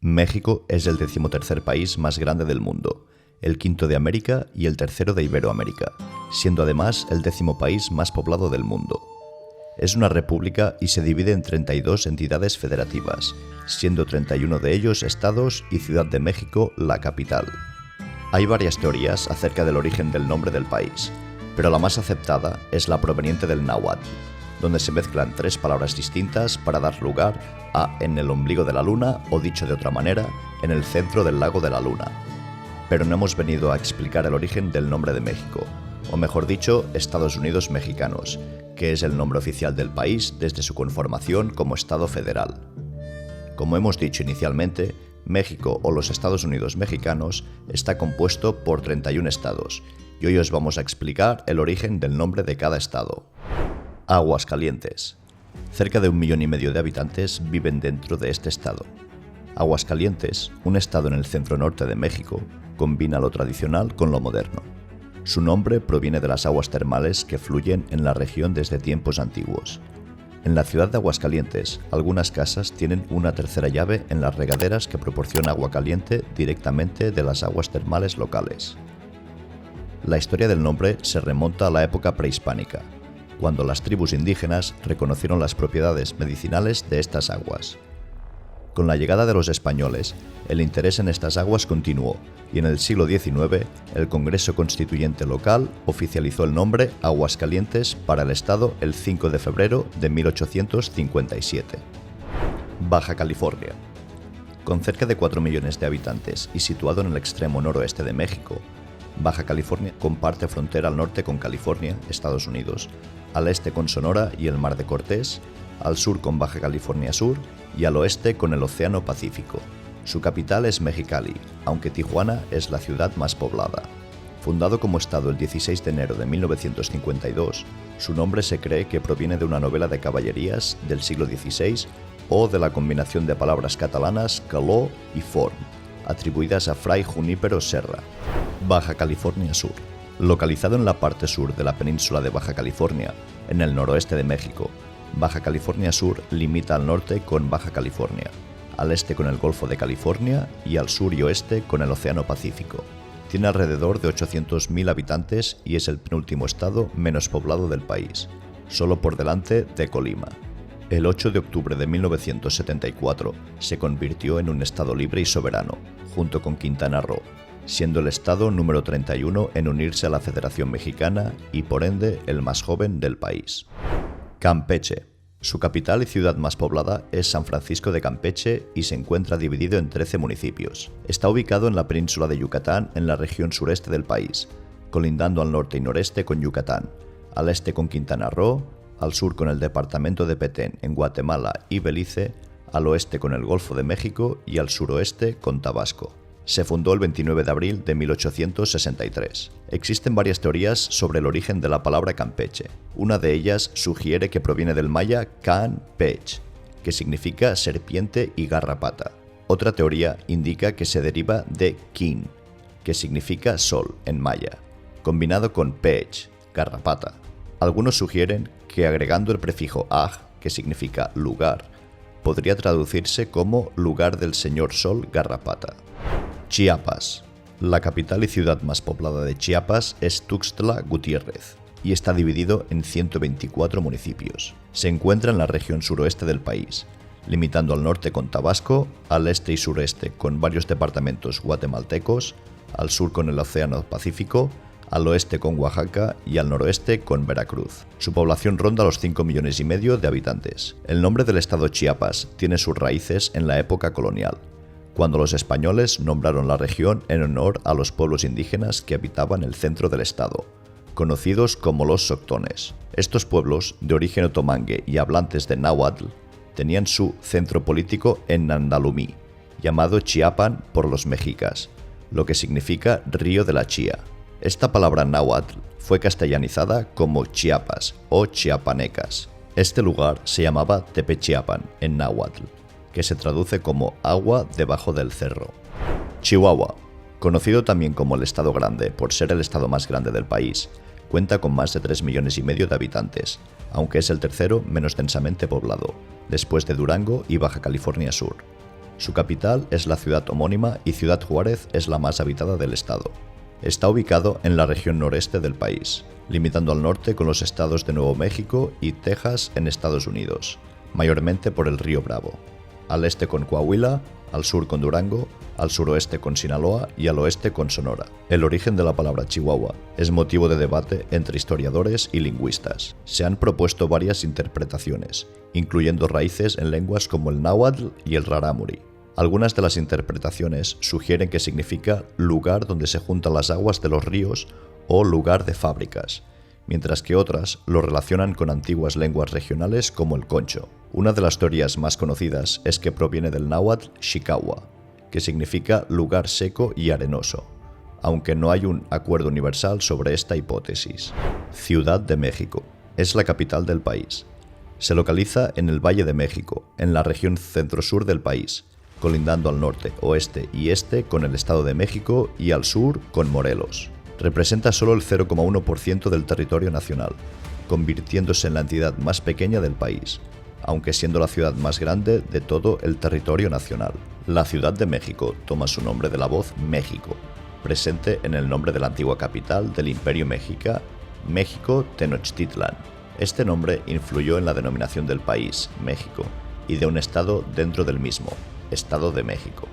México es el 13º país más grande del mundo, el quinto de América y el tercero de Iberoamérica, siendo además el 10º país más poblado del mundo. Es una república y se divide en 32 entidades federativas, siendo 31 de ellos estados y Ciudad de México la capital. Hay varias teorías acerca del origen del nombre del país, pero la más aceptada es la proveniente del náhuatl, donde se mezclan tres palabras distintas para dar lugar a en el ombligo de la luna o, dicho de otra manera, en el centro del lago de la luna. Pero no hemos venido a explicar el origen del nombre de México, o mejor dicho, Estados Unidos Mexicanos, que es el nombre oficial del país desde su conformación como Estado federal. Como hemos dicho inicialmente, México o los Estados Unidos Mexicanos está compuesto por 31 estados, y hoy os vamos a explicar el origen del nombre de cada estado. Aguascalientes. Cerca de 1,5 millones de habitantes viven dentro de este estado. Aguascalientes, un estado en el centro norte de México, combina lo tradicional con lo moderno. Su nombre proviene de las aguas termales que fluyen en la región desde tiempos antiguos. En la ciudad de Aguascalientes, algunas casas tienen una tercera llave en las regaderas que proporciona agua caliente directamente de las aguas termales locales. La historia del nombre se remonta a la época prehispánica, cuando las tribus indígenas reconocieron las propiedades medicinales de estas aguas. Con la llegada de los españoles, el interés en estas aguas continuó y en el siglo XIX el Congreso Constituyente local oficializó el nombre Aguascalientes para el estado el 5 de febrero de 1857. Baja California. Con cerca de 4 millones de habitantes y situado en el extremo noroeste de México, Baja California comparte frontera al norte con California, Estados Unidos, al este con Sonora y el Mar de Cortés, al sur con Baja California Sur y al oeste con el Océano Pacífico. Su capital es Mexicali, aunque Tijuana es la ciudad más poblada. Fundado como estado el 16 de enero de 1952, su nombre se cree que proviene de una novela de caballerías del siglo XVI o de la combinación de palabras catalanas caló y forn, atribuidas a Fray Junípero Serra. Baja California Sur. Localizado en la parte sur de la península de Baja California, en el noroeste de México, Baja California Sur limita al norte con Baja California, al este con el Golfo de California y al sur y oeste con el Océano Pacífico. Tiene alrededor de 800.000 habitantes y es el penúltimo estado menos poblado del país, solo por delante de Colima. El 8 de octubre de 1974 se convirtió en un estado libre y soberano, junto con Quintana Roo, siendo el estado número 31 en unirse a la Federación Mexicana y por ende el más joven del país. Campeche. Su capital y ciudad más poblada es San Francisco de Campeche y se encuentra dividido en 13 municipios. Está ubicado en la península de Yucatán en la región sureste del país, colindando al norte y noreste con Yucatán, al este con Quintana Roo, al sur con el departamento de Petén en Guatemala y Belice, al oeste con el Golfo de México y al suroeste con Tabasco. Se fundó el 29 de abril de 1863. Existen varias teorías sobre el origen de la palabra Campeche. Una de ellas sugiere que proviene del maya Can-pech, que significa serpiente y garrapata. Otra teoría indica que se deriva de Quin, que significa sol en maya, combinado con pech, garrapata. Algunos sugieren que agregando el prefijo aj, que significa lugar, podría traducirse como lugar del señor sol garrapata. Chiapas. La capital y ciudad más poblada de Chiapas es Tuxtla Gutiérrez y está dividido en 124 municipios. Se encuentra en la región suroeste del país, limitando al norte con Tabasco, al este y sureste con varios departamentos guatemaltecos, al sur con el Océano Pacífico, al oeste con Oaxaca y al noroeste con Veracruz. Su población ronda los 5,5 millones de habitantes. El nombre del estado Chiapas tiene sus raíces en la época colonial, cuando los españoles nombraron la región en honor a los pueblos indígenas que habitaban el centro del estado, conocidos como los Soctones. Estos pueblos, de origen otomangue y hablantes de náhuatl, tenían su centro político en Nandalumí, llamado Chiapan por los mexicas, lo que significa río de la chía. Esta palabra náhuatl fue castellanizada como Chiapas o chiapanecas. Este lugar se llamaba Tepechiapan en náhuatl, que se traduce como agua debajo del cerro. Chihuahua. Conocido también como el Estado Grande por ser el estado más grande del país, cuenta con más de 3,5 millones de habitantes, aunque es el tercero menos densamente poblado, después de Durango y Baja California Sur. Su capital es la ciudad homónima y Ciudad Juárez es la más habitada del estado. Está ubicado en la región noreste del país, limitando al norte con los estados de Nuevo México y Texas en Estados Unidos, mayormente por el río Bravo, al este con Coahuila, al sur con Durango, al suroeste con Sinaloa y al oeste con Sonora. El origen de la palabra Chihuahua es motivo de debate entre historiadores y lingüistas. Se han propuesto varias interpretaciones, incluyendo raíces en lenguas como el náhuatl y el rarámuri. Algunas de las interpretaciones sugieren que significa lugar donde se juntan las aguas de los ríos o lugar de fábricas, mientras que otras lo relacionan con antiguas lenguas regionales como el concho. Una de las teorías más conocidas es que proviene del náhuatl Xicahua, que significa lugar seco y arenoso, aunque no hay un acuerdo universal sobre esta hipótesis. Ciudad de México. Es la capital del país. Se localiza en el Valle de México, en la región centro-sur del país, colindando al norte, oeste y este con el Estado de México y al sur con Morelos. Representa solo el 0,1% del territorio nacional, convirtiéndose en la entidad más pequeña del país, aunque siendo la ciudad más grande de todo el territorio nacional. La Ciudad de México toma su nombre de la voz México, presente en el nombre de la antigua capital del Imperio Mexica, México Tenochtitlan. Este nombre influyó en la denominación del país, México, y de un estado dentro del mismo, Estado de México.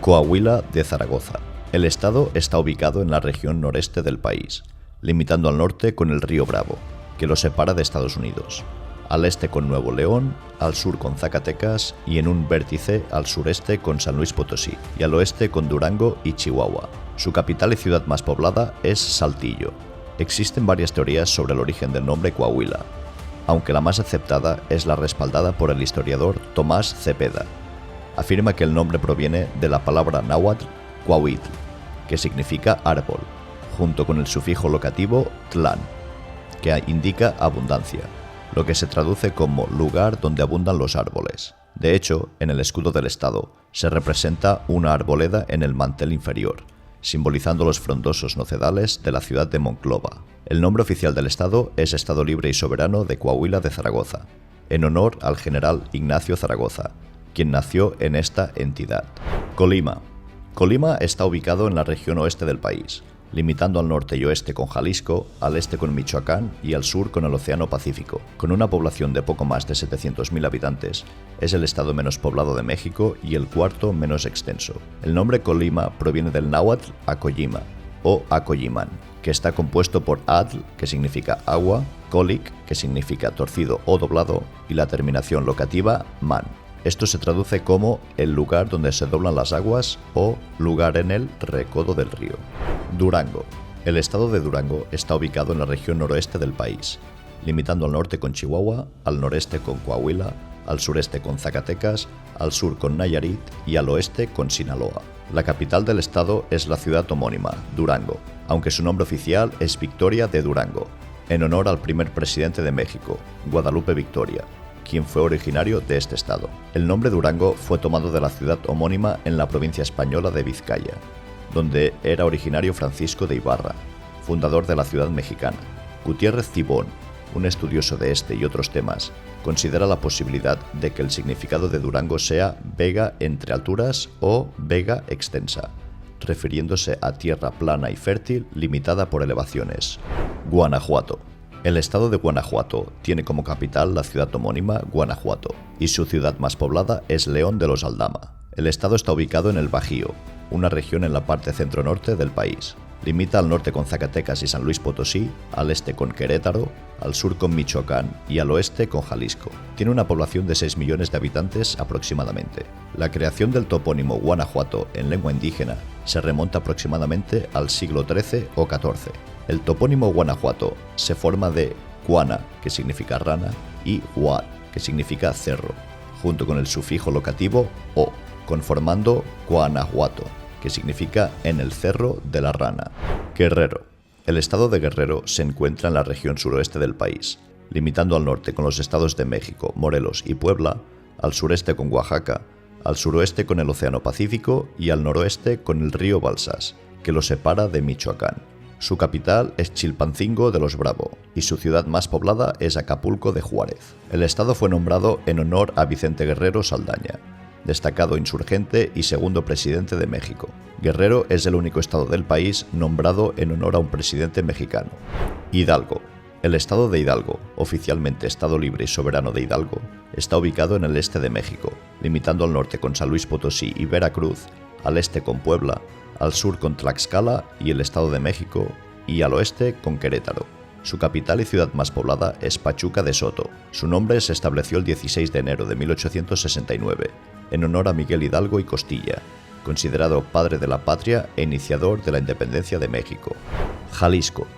Coahuila de Zaragoza. El estado está ubicado en la región noreste del país, limitando al norte con el río Bravo, que lo separa de Estados Unidos, al este con Nuevo León, al sur con Zacatecas y en un vértice al sureste con San Luis Potosí y al oeste con Durango y Chihuahua. Su capital y ciudad más poblada es Saltillo. Existen varias teorías sobre el origen del nombre Coahuila, aunque la más aceptada es la respaldada por el historiador Tomás Cepeda. Afirma que el nombre proviene de la palabra náhuatl Coahuitl, que significa árbol, junto con el sufijo locativo tlán, que indica abundancia, lo que se traduce como lugar donde abundan los árboles. De hecho, en el escudo del estado se representa una arboleda en el mantel inferior, simbolizando los frondosos nocedales de la ciudad de Monclova. El nombre oficial del estado es Estado Libre y Soberano de Coahuila de Zaragoza, en honor al general Ignacio Zaragoza, quien nació en esta entidad. Colima. Colima está ubicado en la región oeste del país, limitando al norte y oeste con Jalisco, al este con Michoacán y al sur con el Océano Pacífico. Con una población de poco más de 700.000 habitantes, es el estado menos poblado de México y el cuarto menos extenso. El nombre Colima proviene del náhuatl Acoyima o Acoyimán, que está compuesto por atl, que significa agua, colic, que significa torcido o doblado, y la terminación locativa man. Esto se traduce como el lugar donde se doblan las aguas o lugar en el recodo del río. Durango. El estado de Durango está ubicado en la región noroeste del país, limitando al norte con Chihuahua, al noreste con Coahuila, al sureste con Zacatecas, al sur con Nayarit y al oeste con Sinaloa. La capital del estado es la ciudad homónima, Durango, aunque su nombre oficial es Victoria de Durango, en honor al primer presidente de México, Guadalupe Victoria, quien fue originario de este estado. El nombre Durango fue tomado de la ciudad homónima en la provincia española de Vizcaya, donde era originario Francisco de Ibarra, fundador de la ciudad mexicana. Gutiérrez Cibón, un estudioso de este y otros temas, considera la posibilidad de que el significado de Durango sea vega entre alturas o vega extensa, refiriéndose a tierra plana y fértil limitada por elevaciones. Guanajuato. El estado de Guanajuato tiene como capital la ciudad homónima Guanajuato, y su ciudad más poblada es León de los Aldama. El estado está ubicado en el Bajío, una región en la parte centro-norte del país. Limita al norte con Zacatecas y San Luis Potosí, al este con Querétaro, al sur con Michoacán y al oeste con Jalisco. Tiene una población de 6 millones de habitantes aproximadamente. La creación del topónimo Guanajuato en lengua indígena se remonta aproximadamente al siglo XIII o XIV. El topónimo Guanajuato se forma de guana, que significa rana, y huat, que significa cerro, junto con el sufijo locativo o, conformando Guanajuato, que significa en el cerro de la rana. Guerrero. El estado de Guerrero se encuentra en la región suroeste del país, limitando al norte con los estados de México, Morelos y Puebla, al sureste con Oaxaca, al suroeste con el Océano Pacífico y al noroeste con el río Balsas, que lo separa de Michoacán. Su capital es Chilpancingo de los Bravo y su ciudad más poblada es Acapulco de Juárez. El estado fue nombrado en honor a Vicente Guerrero Saldaña, destacado insurgente y segundo presidente de México. Guerrero es el único estado del país nombrado en honor a un presidente mexicano. Hidalgo. El estado de Hidalgo, oficialmente Estado Libre y Soberano de Hidalgo, está ubicado en el este de México, limitando al norte con San Luis Potosí y Veracruz, al este con Puebla, al sur con Tlaxcala y el Estado de México, y al oeste con Querétaro. Su capital y ciudad más poblada es Pachuca de Soto. Su nombre se estableció el 16 de enero de 1869, en honor a Miguel Hidalgo y Costilla, considerado padre de la patria e iniciador de la independencia de México. Jalisco.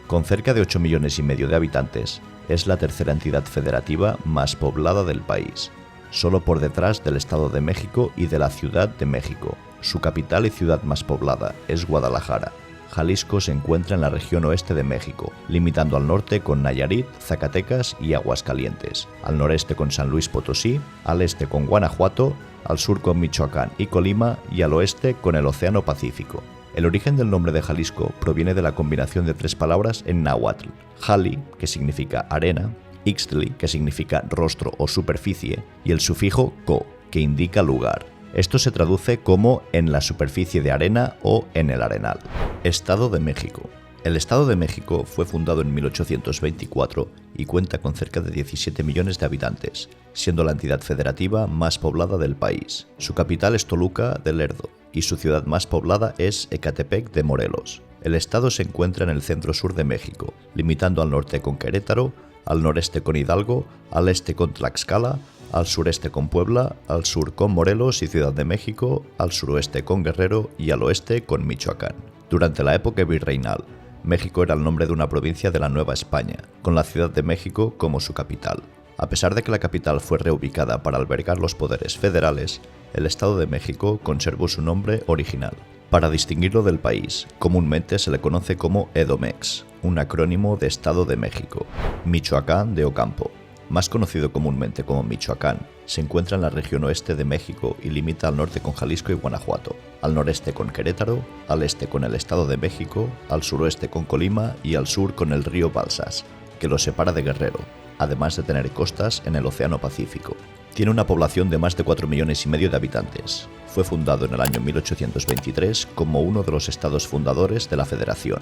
Con cerca de 8,5 millones de habitantes, es la tercera entidad federativa más poblada del país, solo por detrás del Estado de México y de la Ciudad de México. Su capital y ciudad más poblada es Guadalajara. Jalisco se encuentra en la región oeste de México, limitando al norte con Nayarit, Zacatecas y Aguascalientes, al noreste con San Luis Potosí, al este con Guanajuato, al sur con Michoacán y Colima y al oeste con el Océano Pacífico. El origen del nombre de Jalisco proviene de la combinación de 3 palabras en náhuatl: Jali, que significa arena, Ixtli, que significa rostro o superficie, y el sufijo co, que indica lugar. Esto se traduce como en la superficie de arena o en el arenal. Estado de México. El Estado de México fue fundado en 1824 y cuenta con cerca de 17 millones de habitantes, siendo la entidad federativa más poblada del país. Su capital es Toluca de Lerdo y su ciudad más poblada es Ecatepec de Morelos. El estado se encuentra en el centro-sur de México, limitando al norte con Querétaro, al noreste con Hidalgo, al este con Tlaxcala, al sureste con Puebla, al sur con Morelos y Ciudad de México, al suroeste con Guerrero y al oeste con Michoacán. Durante la época virreinal, México era el nombre de una provincia de la Nueva España, con la Ciudad de México como su capital. A pesar de que la capital fue reubicada para albergar los poderes federales, el Estado de México conservó su nombre original. Para distinguirlo del país, comúnmente se le conoce como Edomex, un acrónimo de Estado de México. Michoacán de Ocampo, más conocido comúnmente como Michoacán, se encuentra en la región oeste de México y limita al norte con Jalisco y Guanajuato, al noreste con Querétaro, al este con el Estado de México, al suroeste con Colima y al sur con el río Balsas, que lo separa de Guerrero, además de tener costas en el Océano Pacífico. Tiene una población de más de 4,5 millones de habitantes. Fue fundado en el año 1823 como uno de los estados fundadores de la Federación.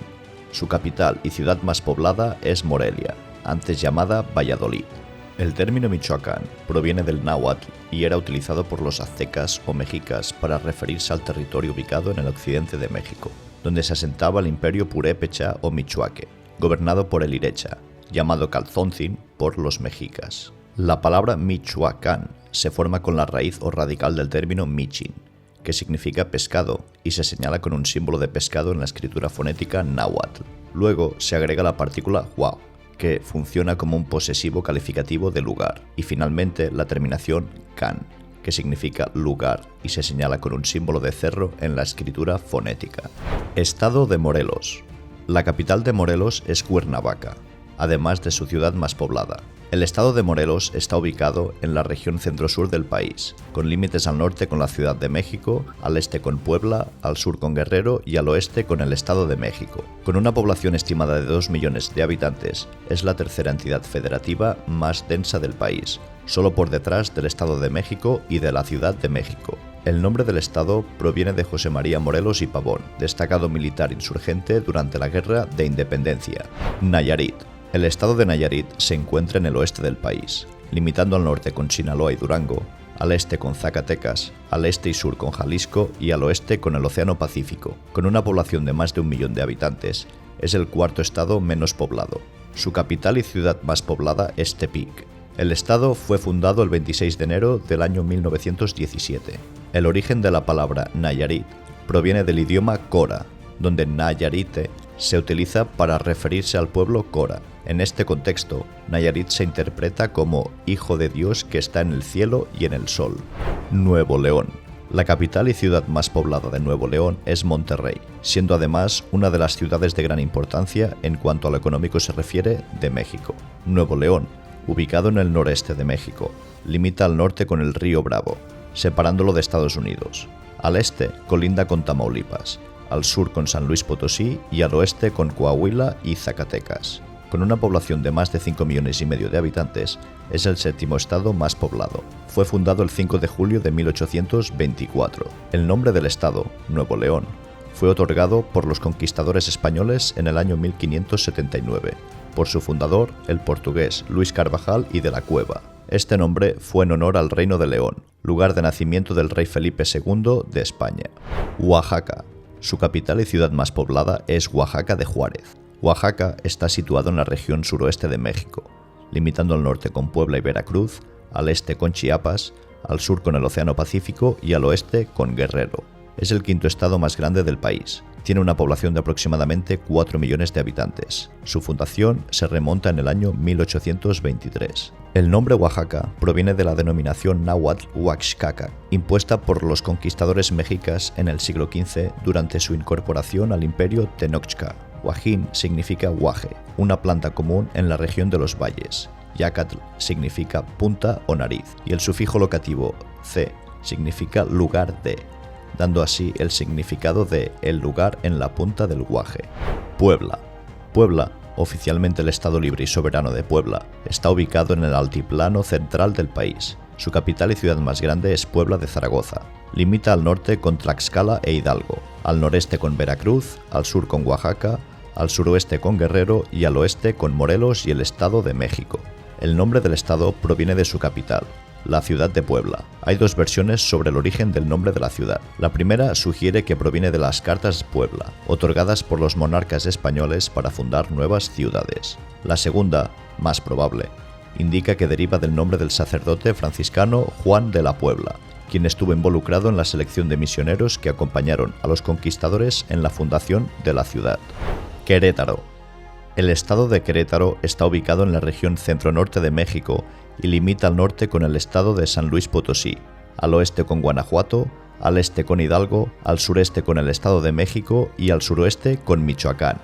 Su capital y ciudad más poblada es Morelia, antes llamada Valladolid. El término Michoacán proviene del náhuatl y era utilizado por los aztecas o mexicas para referirse al territorio ubicado en el occidente de México, donde se asentaba el imperio purépecha o michoaque, gobernado por el Irecha, llamado Calzoncin por los mexicas. La palabra Michoacán se forma con la raíz o radical del término michin, que significa pescado y se señala con un símbolo de pescado en la escritura fonética náhuatl. Luego se agrega la partícula huau, que funciona como un posesivo calificativo de lugar, y finalmente la terminación can, que significa lugar y se señala con un símbolo de cerro en la escritura fonética. Estado de Morelos. La capital de Morelos es Cuernavaca, además de su ciudad más poblada. El estado de Morelos está ubicado en la región centro-sur del país, con límites al norte con la Ciudad de México, al este con Puebla, al sur con Guerrero y al oeste con el Estado de México. Con una población estimada de 2 millones de habitantes, es la tercera entidad federativa más densa del país, solo por detrás del Estado de México y de la Ciudad de México. El nombre del estado proviene de José María Morelos y Pavón, destacado militar insurgente durante la Guerra de Independencia. Nayarit. El estado de Nayarit se encuentra en el oeste del país, limitando al norte con Sinaloa y Durango, al este con Zacatecas, al este y sur con Jalisco y al oeste con el Océano Pacífico. Con una población de más de 1 millón de habitantes, es el cuarto estado menos poblado. Su capital y ciudad más poblada es Tepic. El estado fue fundado el 26 de enero del año 1917. El origen de la palabra Nayarit proviene del idioma Cora, donde Nayarite se utiliza para referirse al pueblo Cora. En este contexto, Nayarit se interpreta como Hijo de Dios que está en el cielo y en el sol. Nuevo León. La capital y ciudad más poblada de Nuevo León es Monterrey, siendo además una de las ciudades de gran importancia en cuanto a lo económico se refiere de México. Nuevo León, ubicado en el noreste de México, limita al norte con el río Bravo, separándolo de Estados Unidos. Al este colinda con Tamaulipas, al sur con San Luis Potosí y al oeste con Coahuila y Zacatecas. Con una población de más de 5,5 millones de habitantes, es el séptimo estado más poblado. Fue fundado el 5 de julio de 1824. El nombre del estado, Nuevo León, fue otorgado por los conquistadores españoles en el año 1579, por su fundador, el portugués Luis Carvajal y de la Cueva. Este nombre fue en honor al Reino de León, lugar de nacimiento del rey Felipe II de España. Oaxaca. Su capital y ciudad más poblada es Oaxaca de Juárez. Oaxaca está situado en la región suroeste de México, limitando al norte con Puebla y Veracruz, al este con Chiapas, al sur con el Océano Pacífico y al oeste con Guerrero. Es el quinto estado más grande del país. Tiene una población de aproximadamente 4 millones de habitantes. Su fundación se remonta en el año 1823. El nombre Oaxaca proviene de la denominación náhuatl Huaxcaca, impuesta por los conquistadores mexicas en el siglo XV durante su incorporación al imperio Tenochca. Huajín significa guaje, una planta común en la región de los valles. Yacatl significa punta o nariz, y el sufijo locativo c significa lugar de, dando así el significado de el lugar en la punta del guaje. Puebla. Puebla, oficialmente el Estado Libre y Soberano de Puebla, está ubicado en el altiplano central del país. Su capital y ciudad más grande es Puebla de Zaragoza. Limita al norte con Tlaxcala e Hidalgo, al noreste con Veracruz, al sur con Oaxaca, al suroeste con Guerrero y al oeste con Morelos y el Estado de México. El nombre del estado proviene de su capital, la ciudad de Puebla. Hay dos versiones sobre el origen del nombre de la ciudad. La primera sugiere que proviene de las Cartas Puebla, otorgadas por los monarcas españoles para fundar nuevas ciudades. La segunda, más probable, indica que deriva del nombre del sacerdote franciscano Juan de la Puebla, quien estuvo involucrado en la selección de misioneros que acompañaron a los conquistadores en la fundación de la ciudad. Querétaro. El estado de Querétaro está ubicado en la región centro-norte de México y limita al norte con el estado de San Luis Potosí, al oeste con Guanajuato, al este con Hidalgo, al sureste con el Estado de México y al suroeste con Michoacán.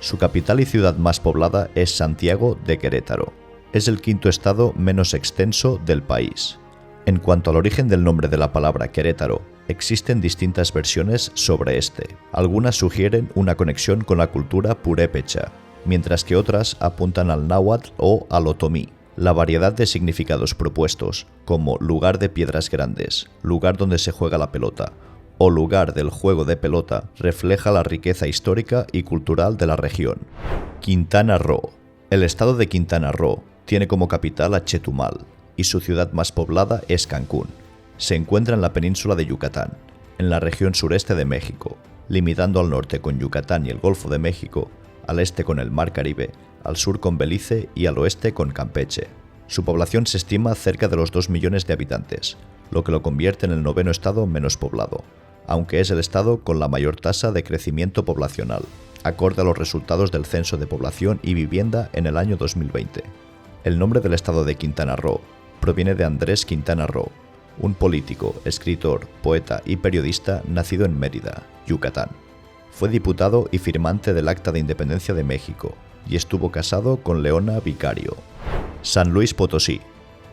Su capital y ciudad más poblada es Santiago de Querétaro. Es el quinto estado menos extenso del país. En cuanto al origen del nombre de la palabra Querétaro, existen distintas versiones sobre este. Algunas sugieren una conexión con la cultura purépecha, mientras que otras apuntan al náhuatl o al otomí. La variedad de significados propuestos, como lugar de piedras grandes, lugar donde se juega la pelota, o lugar del juego de pelota, refleja la riqueza histórica y cultural de la región. Quintana Roo. El estado de Quintana Roo tiene como capital a Chetumal, y su ciudad más poblada es Cancún. Se encuentra en la península de Yucatán, en la región sureste de México, limitando al norte con Yucatán y el Golfo de México, al este con el Mar Caribe, al sur con Belice y al oeste con Campeche. Su población se estima cerca de los 2 millones de habitantes, lo que lo convierte en el noveno estado menos poblado, aunque es el estado con la mayor tasa de crecimiento poblacional, acorde a los resultados del Censo de Población y Vivienda en el año 2020. El nombre del estado de Quintana Roo proviene de Andrés Quintana Roo, un político, escritor, poeta y periodista nacido en Mérida, Yucatán. Fue diputado y firmante del Acta de Independencia de México y estuvo casado con Leona Vicario. San Luis Potosí.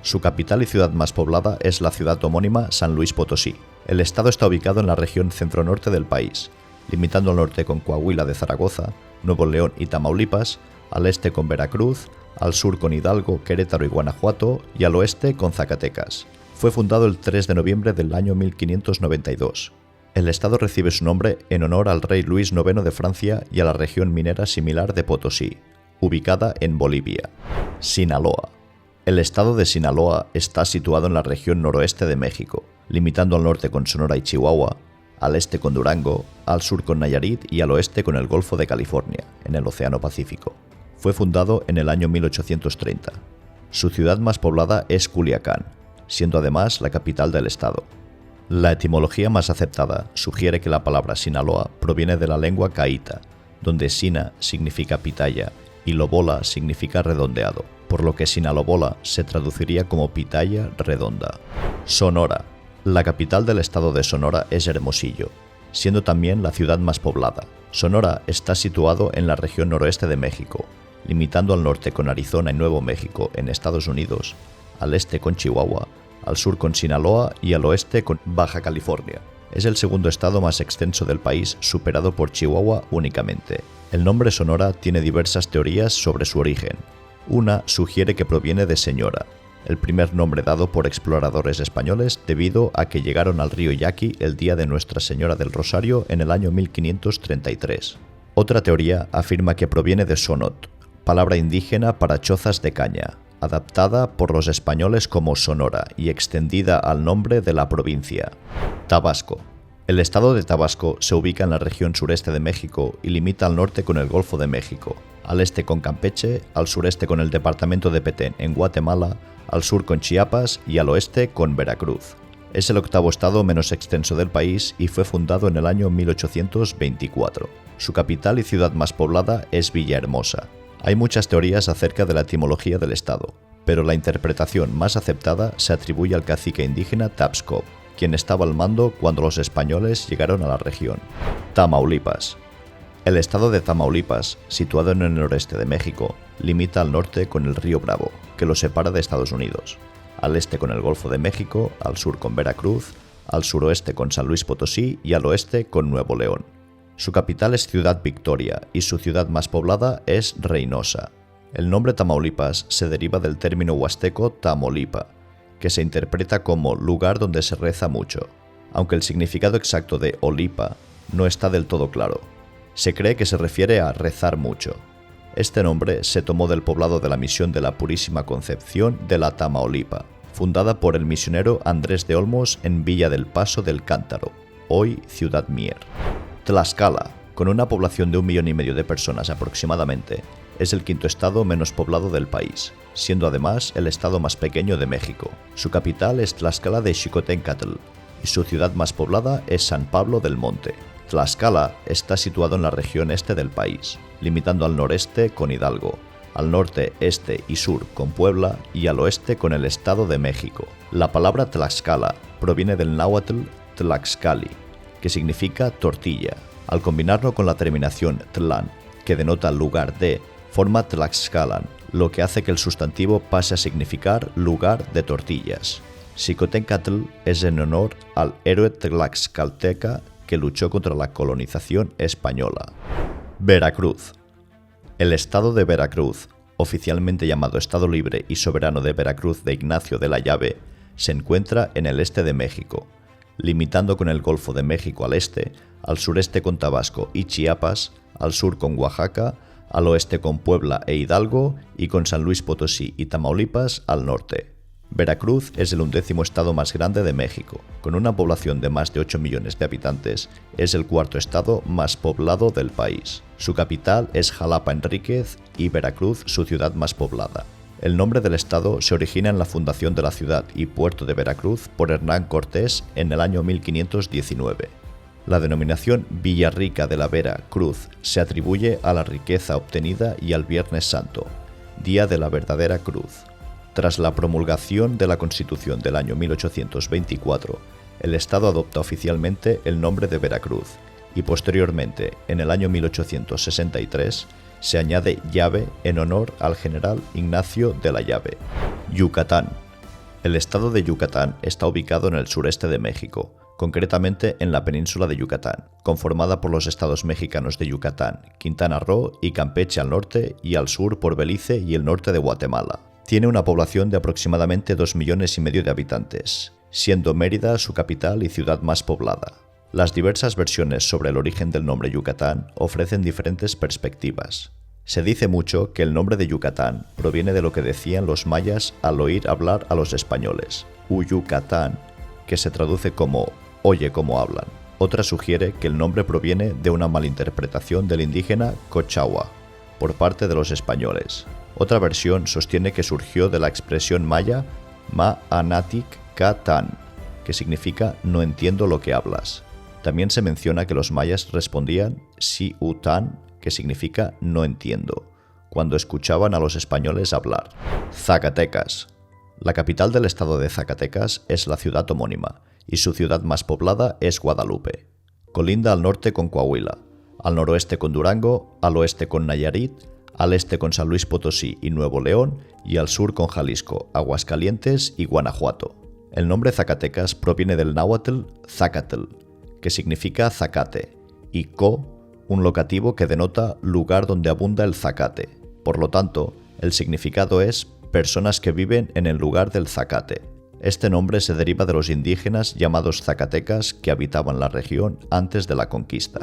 Su capital y ciudad más poblada es la ciudad homónima San Luis Potosí. El estado está ubicado en la región centro-norte del país, limitando al norte con Coahuila de Zaragoza, Nuevo León y Tamaulipas, al este con Veracruz, al sur con Hidalgo, Querétaro y Guanajuato y al oeste con Zacatecas. Fue fundado el 3 de noviembre del año 1592. El estado recibe su nombre en honor al rey Luis IX de Francia y a la región minera similar de Potosí, ubicada en Bolivia. Sinaloa. El estado de Sinaloa está situado en la región noroeste de México, limitando al norte con Sonora y Chihuahua, al este con Durango, al sur con Nayarit y al oeste con el Golfo de California, en el Océano Pacífico. Fue fundado en el año 1830. Su ciudad más poblada es Culiacán, siendo además la capital del estado. La etimología más aceptada sugiere que la palabra Sinaloa proviene de la lengua caíta, donde Sina significa pitaya y lobola significa redondeado, por lo que Sinalobola se traduciría como pitaya redonda. Sonora. La capital del estado de Sonora es Hermosillo, siendo también la ciudad más poblada. Sonora está situado en la región noroeste de México, limitando al norte con Arizona y Nuevo México en Estados Unidos, al este con Chihuahua, al sur con Sinaloa y al oeste con Baja California. Es el segundo estado más extenso del país, superado por Chihuahua únicamente. El nombre Sonora tiene diversas teorías sobre su origen. Una sugiere que proviene de señora, el primer nombre dado por exploradores españoles debido a que llegaron al río Yaqui el día de Nuestra Señora del Rosario en el año 1533. Otra teoría afirma que proviene de sonot, palabra indígena para chozas de caña, adaptada por los españoles como Sonora y extendida al nombre de la provincia. Tabasco. El estado de Tabasco se ubica en la región sureste de México y limita al norte con el Golfo de México, al este con Campeche, al sureste con el departamento de Petén en Guatemala, al sur con Chiapas y al oeste con Veracruz. Es el octavo estado menos extenso del país y fue fundado en el año 1824. Su capital y ciudad más poblada es Villahermosa. Hay muchas teorías acerca de la etimología del estado, pero la interpretación más aceptada se atribuye al cacique indígena Tapscop, quien estaba al mando cuando los españoles llegaron a la región. Tamaulipas. El estado de Tamaulipas, situado en el noreste de México, limita al norte con el río Bravo, que lo separa de Estados Unidos, al este con el Golfo de México, al sur con Veracruz, al suroeste con San Luis Potosí y al oeste con Nuevo León. Su capital es Ciudad Victoria y su ciudad más poblada es Reynosa. El nombre Tamaulipas se deriva del término huasteco Tamolipa, que se interpreta como lugar donde se reza mucho, aunque el significado exacto de Olipa no está del todo claro. Se cree que se refiere a rezar mucho. Este nombre se tomó del poblado de la Misión de la Purísima Concepción de la Tamaulipa, fundada por el misionero Andrés de Olmos en Villa del Paso del Cántaro, hoy Ciudad Mier. Tlaxcala, con una población de 1,5 millones de personas aproximadamente, es el quinto estado menos poblado del país, siendo además el estado más pequeño de México. Su capital es Tlaxcala de Xicoténcatl y su ciudad más poblada es San Pablo del Monte. Tlaxcala está situado en la región este del país, limitando al noreste con Hidalgo, al norte, este y sur con Puebla y al oeste con el Estado de México. La palabra Tlaxcala proviene del náhuatl Tlaxcali, que significa tortilla. Al combinarlo con la terminación tlan, que denota lugar de, forma Tlaxcalan, lo que hace que el sustantivo pase a significar lugar de tortillas. Xicoténcatl es en honor al héroe tlaxcalteca que luchó contra la colonización española. Veracruz. El estado de Veracruz, oficialmente llamado Estado Libre y Soberano de Veracruz de Ignacio de la Llave, se encuentra en el este de México, limitando con el Golfo de México al este, al sureste con Tabasco y Chiapas, al sur con Oaxaca, al oeste con Puebla e Hidalgo y con San Luis Potosí y Tamaulipas al norte. Veracruz es el 11º estado más grande de México. Con una población de más de 8 millones de habitantes, es el cuarto estado más poblado del país. Su capital es Jalapa Enríquez y Veracruz su ciudad más poblada. El nombre del estado se origina en la fundación de la ciudad y puerto de Veracruz por Hernán Cortés en el año 1519. La denominación Villarrica de la Vera Cruz se atribuye a la riqueza obtenida y al Viernes Santo, día de la verdadera cruz. Tras la promulgación de la Constitución del año 1824, el Estado adopta oficialmente el nombre de Veracruz y posteriormente, en el año 1863, se añade Llave en honor al general Ignacio de la Llave. Yucatán. El estado de Yucatán está ubicado en el sureste de México, concretamente en la península de Yucatán, conformada por los estados mexicanos de Yucatán, Quintana Roo y Campeche al norte y al sur por Belice y el norte de Guatemala. Tiene una población de aproximadamente 2,5 millones de habitantes, siendo Mérida su capital y ciudad más poblada. Las diversas versiones sobre el origen del nombre Yucatán ofrecen diferentes perspectivas. Se dice mucho que el nombre de Yucatán proviene de lo que decían los mayas al oír hablar a los españoles, Uyucatán, que se traduce como «oye cómo hablan». Otra sugiere que el nombre proviene de una malinterpretación del indígena Cochagua por parte de los españoles. Otra versión sostiene que surgió de la expresión maya Ma-anatik Ka-tan, que significa «no entiendo lo que hablas». También se menciona que los mayas respondían Si-u-tan, que significa «no entiendo», cuando escuchaban a los españoles hablar. Zacatecas. La capital del estado de Zacatecas es la ciudad homónima, y su ciudad más poblada es Guadalupe. Colinda al norte con Coahuila, al noroeste con Durango, al oeste con Nayarit, al este con San Luis Potosí y Nuevo León, y al sur con Jalisco, Aguascalientes y Guanajuato. El nombre Zacatecas proviene del náhuatl Zacatl, que significa zacate, y co un locativo que denota lugar donde abunda el zacate. Por lo tanto, el significado es personas que viven en el lugar del zacate. Este nombre se deriva de los indígenas llamados zacatecas que habitaban la región antes de la conquista.